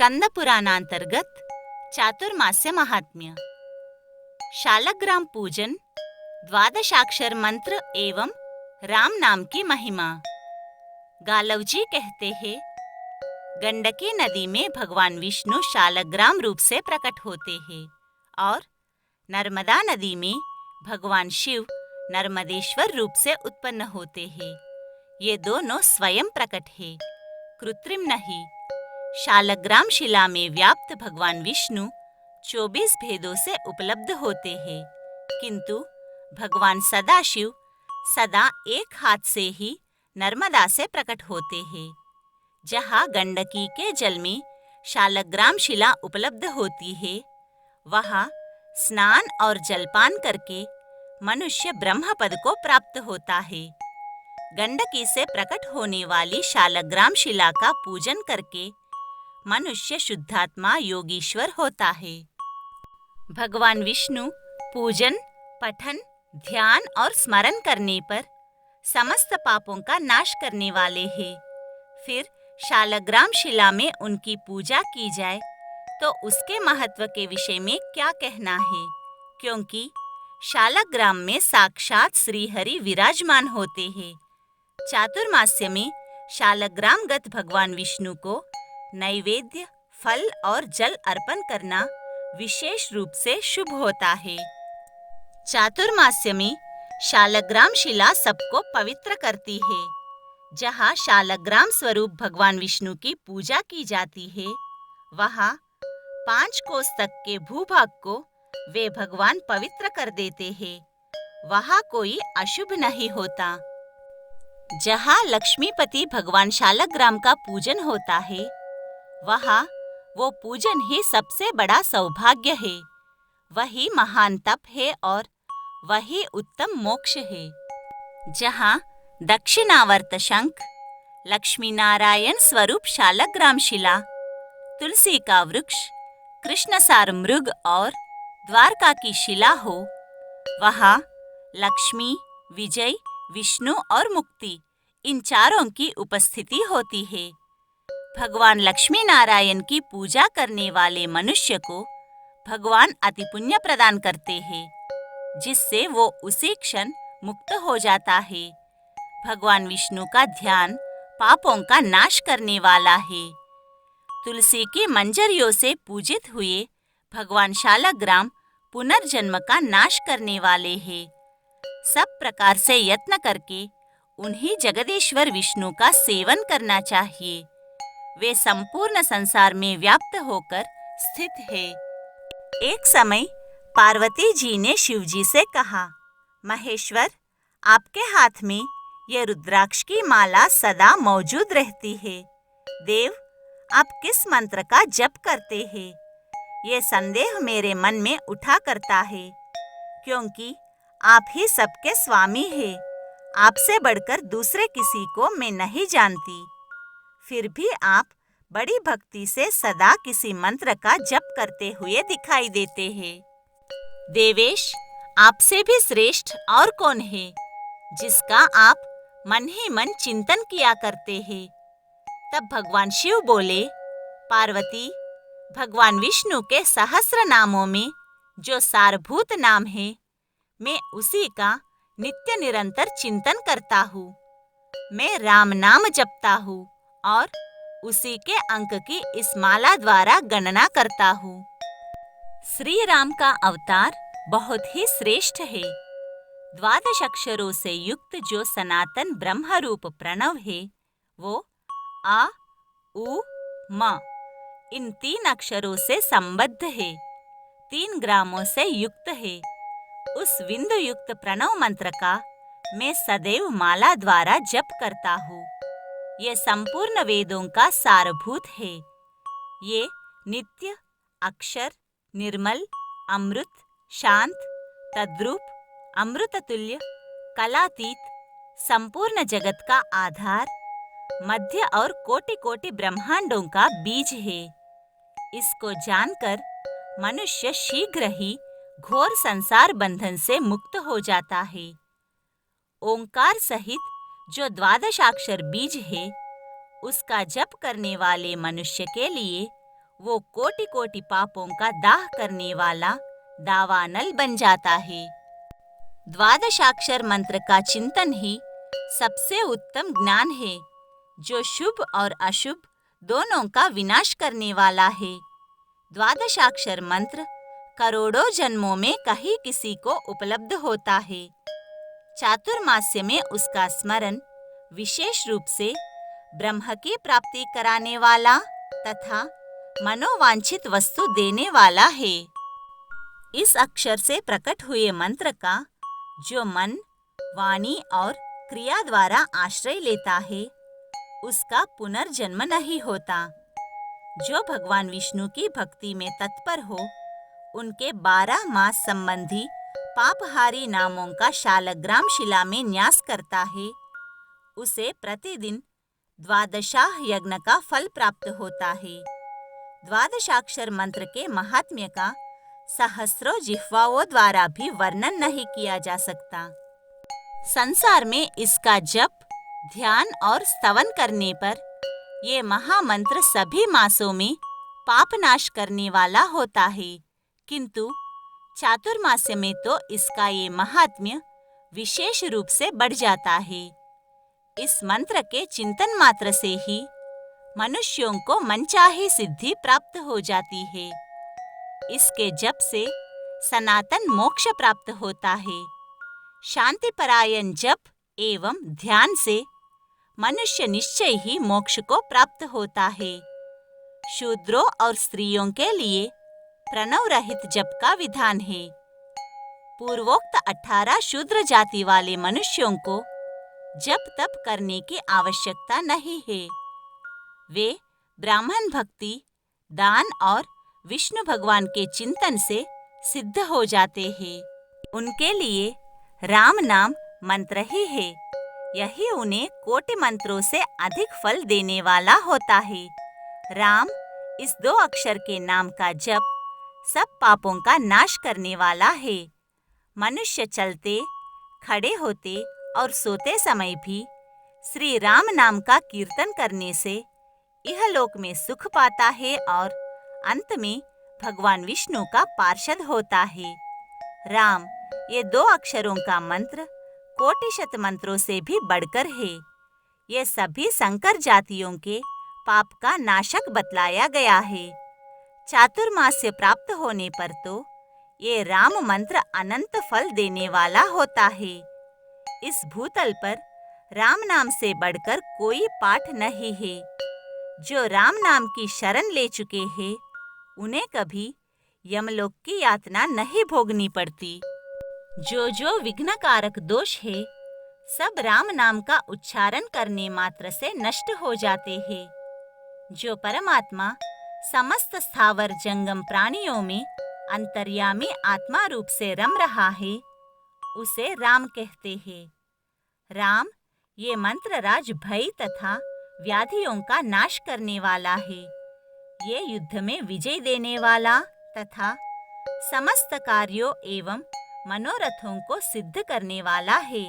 स्कंद पुराणांतर्गत चातुर्मास्य महात्म्य। शालग्राम पूजन, द्वादशाक्षर मंत्र एवं राम नाम की महिमा। गालव जी कहते हैं, गंडकी नदी में भगवान विष्णु शालग्राम रूप से प्रकट होते हैं और नर्मदा नदी में भगवान शिव नर्मदेश्वर रूप से उत्पन्न होते हैं। ये दोनों स्वयं प्रकट है, कृत्रिम नहीं। शालग्राम शिला में व्याप्त भगवान विष्णु 24 भेदों से उपलब्ध होते हैं, किंतु भगवान सदाशिव सदा एक हाथ से ही नर्मदा से प्रकट होते हैं। जहाँ गंडकी के जल में शालग्राम शिला उपलब्ध होती है, वहाँ स्नान और जलपान करके मनुष्य ब्रह्म पद को प्राप्त होता है। गंडकी से प्रकट होने वाली शालग्राम शिला का पूजन करके मनुष्य शुद्धात्मा योगीश्वर होता है। भगवान विष्णु पूजन, पठन, ध्यान और स्मरण करने पर समस्त पापों का नाश करने वाले हैं। फिर शालग्राम शिला में उनकी पूजा की जाए तो उसके महत्व के विषय में क्या कहना है, क्योंकि शालग्राम में साक्षात श्रीहरि विराजमान होते हैं। चातुर्मास्य में शालग्रामगत भगवान विष्णु को नैवेद्य, फल और जल अर्पण करना विशेष रूप से शुभ होता है। चातुर्मास्य में शालग्राम शिला सबको पवित्र करती है। जहाँ शालग्राम स्वरूप भगवान विष्णु की पूजा की जाती है, वहाँ 5 कोस तक के भूभाग को वे भगवान पवित्र कर देते हैं। वहाँ कोई अशुभ नहीं होता। जहाँ लक्ष्मीपति भगवान शालग्राम का पूजन होता है, वहाँ वो पूजन ही सबसे बड़ा सौभाग्य है। वही महान तप है और वही उत्तम मोक्ष है। जहाँ दक्षिणावर्त शंख, लक्ष्मी नारायण स्वरूप शालग्राम शिला, तुलसी का वृक्ष, कृष्णसार मृग और द्वारका की शिला हो, वहाँ लक्ष्मी, विजय, विष्णु और मुक्ति, इन चारों की उपस्थिति होती है। भगवान लक्ष्मी नारायण की पूजा करने वाले मनुष्य को भगवान अति पुण्य प्रदान करते हैं, जिससे वो उसी क्षण मुक्त हो जाता है। भगवान विष्णु का ध्यान पापों का नाश करने वाला है। तुलसी की मंजरियों से पूजित हुए भगवान शालग्राम पुनर्जन्म का नाश करने वाले हैं। सब प्रकार से यत्न करके उन्हीं जगदीश्वर विष्णु का सेवन करना चाहिए। वे संपूर्ण संसार में व्याप्त होकर स्थित है। एक समय पार्वती जी ने शिव जी से कहा, महेश्वर, आपके हाथ में ये रुद्राक्ष की माला सदा मौजूद रहती है। देव, आप किस मंत्र का जप करते हैं? ये संदेह मेरे मन में उठा करता है, क्योंकि आप ही सबके स्वामी हैं। आपसे बढ़कर दूसरे किसी को मैं नहीं जानती। फिर भी आप बड़ी भक्ति से सदा किसी मंत्र का जप करते हुए दिखाई देते हैं। देवेश, आपसे भी श्रेष्ठ और कौन है, जिसका आप मन ही मन चिंतन किया करते हैं? तब भगवान शिव बोले, पार्वती, भगवान विष्णु के सहस्र नामों में जो सारभूत नाम है, मैं उसी का नित्य निरंतर चिंतन करता हूँ। मैं राम नाम जपता हूँ और उसी के अंक की इस माला द्वारा गणना करता हूँ। श्री राम का अवतार बहुत ही श्रेष्ठ है। 12 अक्षरों से युक्त जो सनातन ब्रह्म रूप प्रणव है, वो आ, उ, म इन 3 अक्षरों से संबद्ध है, 3 ग्रामों से युक्त है। उस बिंदु युक्त प्रणव मंत्र का मैं सदैव माला द्वारा जप करता हूँ। ये संपूर्ण वेदों का सारभूत है। ये नित्य, अक्षर, निर्मल, अमृत, शांत, तद्रूप, अमृततुल्य, कलातीत, संपूर्ण जगत का आधार, मध्य और कोटि कोटि ब्रह्मांडों का बीज है। इसको जानकर मनुष्य शीघ्र ही घोर संसार बंधन से मुक्त हो जाता है। ओंकार सहित जो 12 अक्षर बीज है, उसका जप करने वाले मनुष्य के लिए वो कोटि कोटि पापों का दाह करने वाला दावानल बन जाता है। द्वादशाक्षर मंत्र का चिंतन ही सबसे उत्तम ज्ञान है, जो शुभ और अशुभ दोनों का विनाश करने वाला है। द्वादशाक्षर मंत्र करोड़ों जन्मों में कहीं किसी को उपलब्ध होता है। चातुर्मास्य में उसका स्मरण विशेष रूप से ब्रह्म की प्राप्ति कराने वाला तथा मनोवांछित वस्तु देने वाला है। इस अक्षर से प्रकट हुए मंत्र का जो मन, वाणी और क्रिया द्वारा आश्रय लेता है, उसका पुनर्जन्म नहीं होता। जो भगवान विष्णु की भक्ति में तत्पर हो, उनके 12 मास संबंधी पापहारी नामों का शालग्राम शिला में न्यास करता है, उसे प्रतिदिन द्वादशाह यज्ञ का फल प्राप्त होता है। द्वादशाक्षर मंत्र के महात्म्य का सहस्रों जिह्वाओं द्वारा भी वर्णन नहीं किया जा सकता। संसार में इसका जप, ध्यान और स्तवन करने पर ये महामंत्र सभी मासों में पापनाश करने वाला होता है, किंतु चातुर्मास्य में तो इसका ये महात्म्य विशेष रूप से बढ़ जाता है। इस मंत्र के चिंतन मात्र से ही मनुष्यों को मनचाही सिद्धि प्राप्त हो जाती है। इसके जप से सनातन मोक्ष प्राप्त होता है। शांतिपरायण जप एवं ध्यान से मनुष्य निश्चय ही मोक्ष को प्राप्त होता है। शूद्रों और स्त्रियों के लिए प्रणव रहित जप का विधान है। पूर्वोक्त 18 शूद्र जाति वाले मनुष्यों को जप तप करने की आवश्यकता नहीं है। वे ब्राह्मण भक्ति, दान और विष्णु भगवान के चिंतन से सिद्ध हो जाते हैं। उनके लिए राम नाम मंत्र ही है। यही उन्हें कोटि मंत्रों से अधिक फल देने वाला होता है। राम इस 2 अक्षर के नाम का जप सब पापों का नाश करने वाला है। मनुष्य चलते, खड़े होते और सोते समय भी श्री राम नाम का कीर्तन करने से इहलोक में सुख पाता है और अंत में भगवान विष्णु का पार्षद होता है। राम ये 2 अक्षरों का मंत्र कोटिशत मंत्रों से भी बढ़कर है। ये सभी संकर जातियों के पाप का नाशक बतलाया गया है। चातुर्मास्य प्राप्त होने पर तो ये राम मंत्र अनंत फल देने वाला होता है। इस भूतल पर राम नाम से बढ़कर कोई पाठ नहीं है। जो राम नाम की शरण ले चुके हैं, उन्हें कभी यमलोक की यातना नहीं भोगनी पड़ती। जो विघ्नकारक दोष है, सब राम नाम का उच्चारण करने मात्र से नष्ट हो जाते हैं। जो परमात्मा समस्त स्थावर जंगम प्राणियों में अंतर्यामी आत्मा रूप से रम रहा है, उसे राम कहते हैं। राम ये मंत्र राज भय तथा व्याधियों का नाश करने वाला है। ये युद्ध में विजय देने वाला तथा समस्त कार्यों एवं मनोरथों को सिद्ध करने वाला है।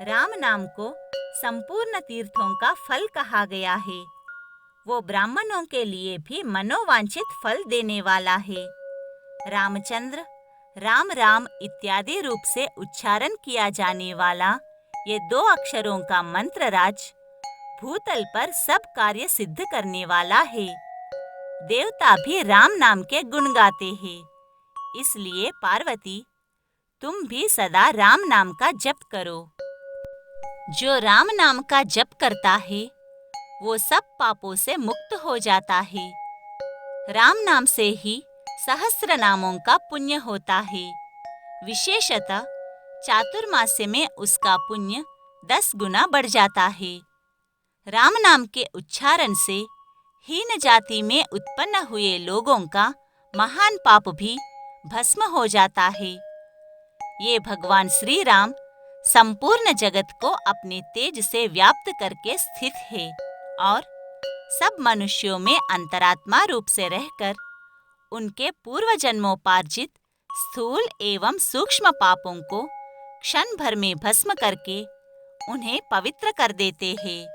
राम नाम को संपूर्ण तीर्थों का फल कहा गया है। वो ब्राह्मणों के लिए भी मनोवांछित फल देने वाला है। रामचंद्र, राम राम इत्यादि रूप से उच्चारण किया जाने वाला ये 2 अक्षरों का मंत्र राज भूतल पर सब कार्य सिद्ध करने वाला है। देवता भी राम नाम के गुण गाते हैं। इसलिए पार्वती, तुम भी सदा राम नाम का जप करो। जो राम नाम का जप करता है, वो सब पापों से मुक्त हो जाता है। राम नाम से ही सहस्र नामों का पुण्य होता है। विशेषतः चातुर्मास्य में उसका पुण्य 10 गुना बढ़ जाता है। राम नाम के उच्चारण से हीन जाति में उत्पन्न हुए लोगों का महान पाप भी भस्म हो जाता है। ये भगवान श्री राम संपूर्ण जगत को अपने तेज से व्याप्त करके स्थित है और सब मनुष्यों में अंतरात्मा रूप से रहकर उनके पूर्व जन्मोपार्जित स्थूल एवं सूक्ष्म पापों को क्षण भर में भस्म करके उन्हें पवित्र कर देते हैं।